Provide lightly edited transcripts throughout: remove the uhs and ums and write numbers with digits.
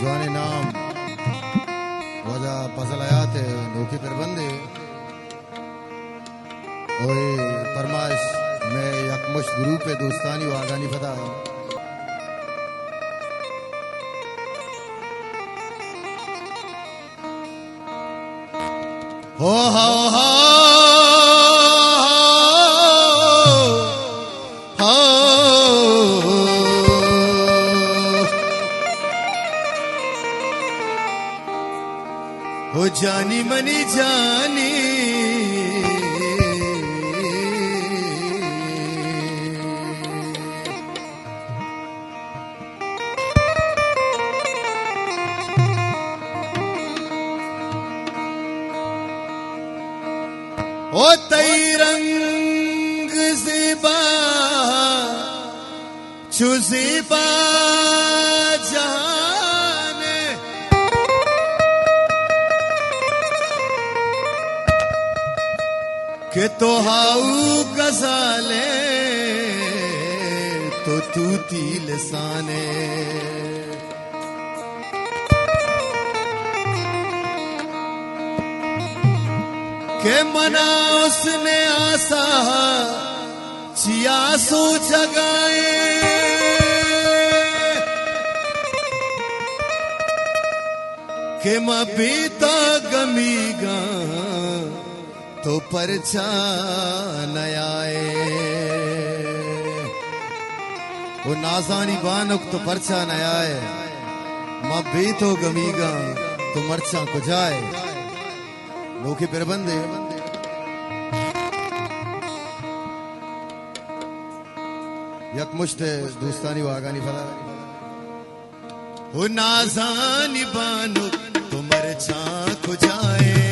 जाने नाम वजह पसल आयात है नोकी पर बंदे ओए फरमाइश मैं यकमुश ग्रुप पे दोस्तानी वागानी फदा हो हो जानी मनी जानी ओ तई रंग ज़िबा चुज़िबा जाने के तो हाउ गज़ाले तो तू लसाने के मना उसने आसा चियासू जगाए के मबीता गमीगा तो परछा न आए वो नाजानी बानुक तो परछा न आए मबीतो गमीगा तो मरचा को जाए नोखे पर बंदे यकमुश्त दोस्तानी वागानी फला हो नाजानी बानो तो मरचा को जाए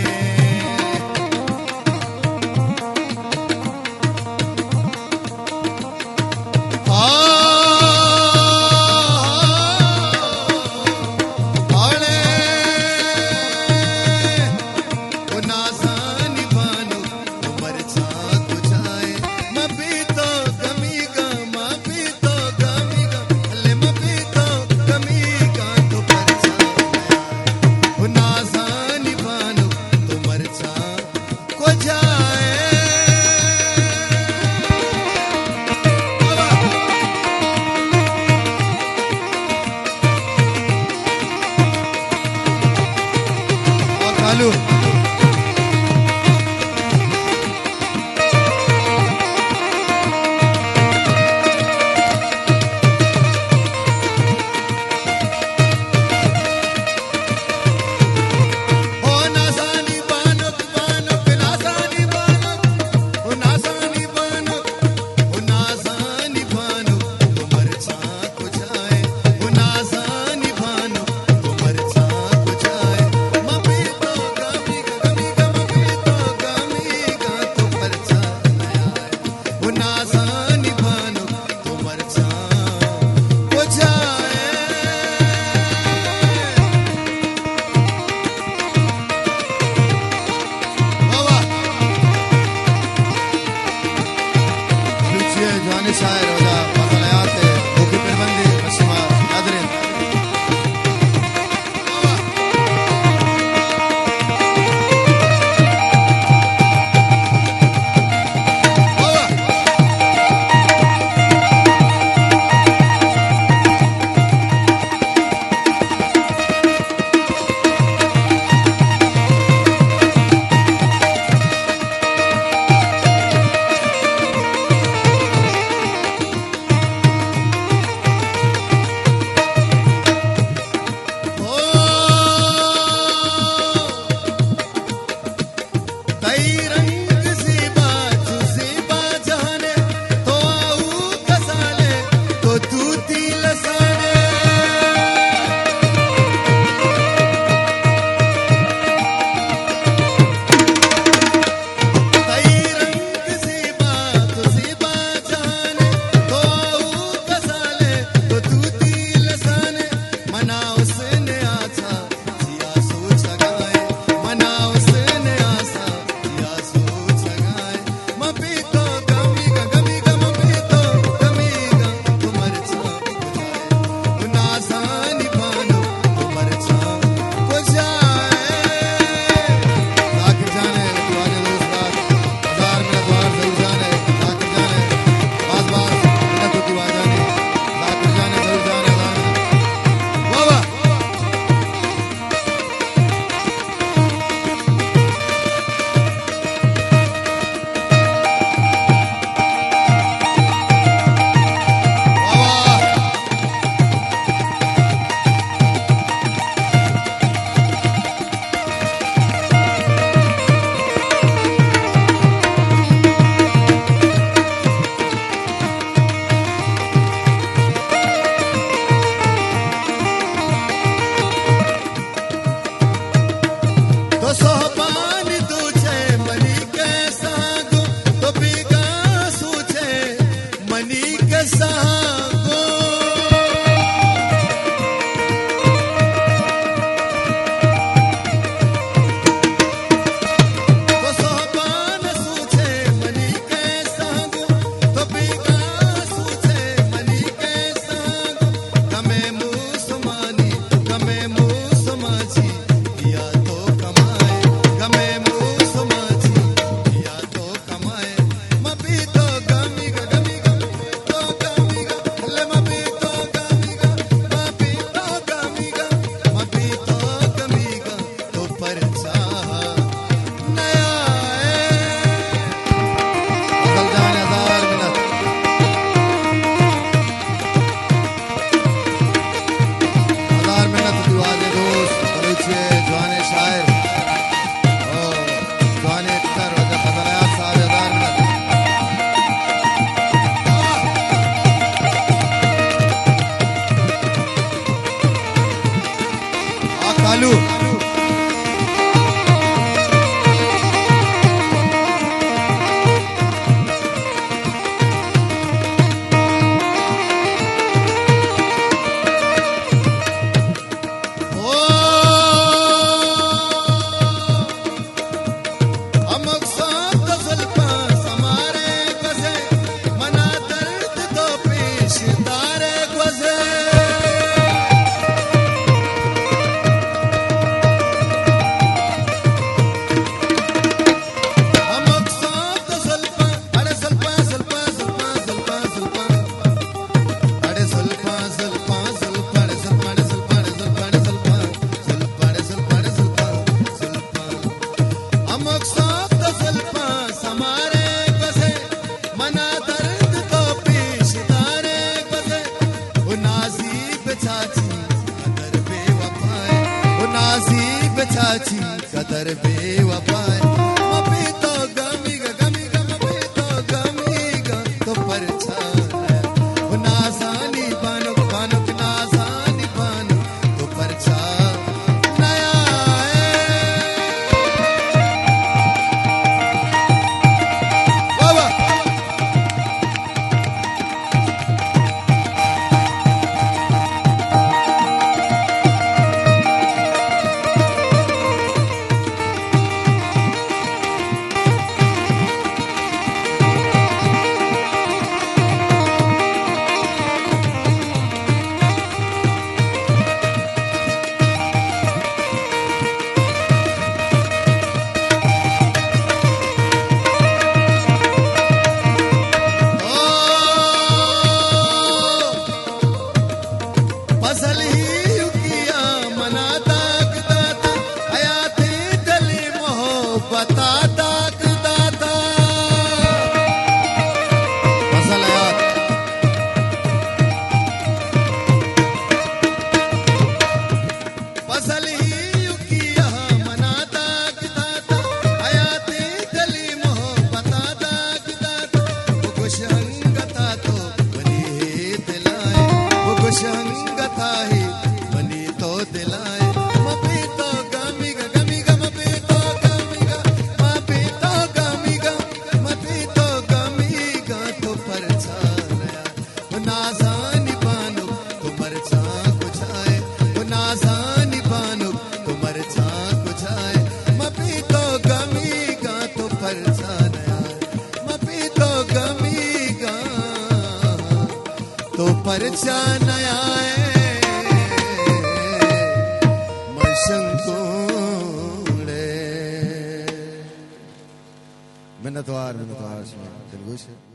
चालू चाची कदर बेवफाए मबी तो गमी मबी तो गमी तो परछाया नासानी बानो बानो नासानी बानो तो परछा नया बाबा तो परचा नया मिन्नतवार तेलुगु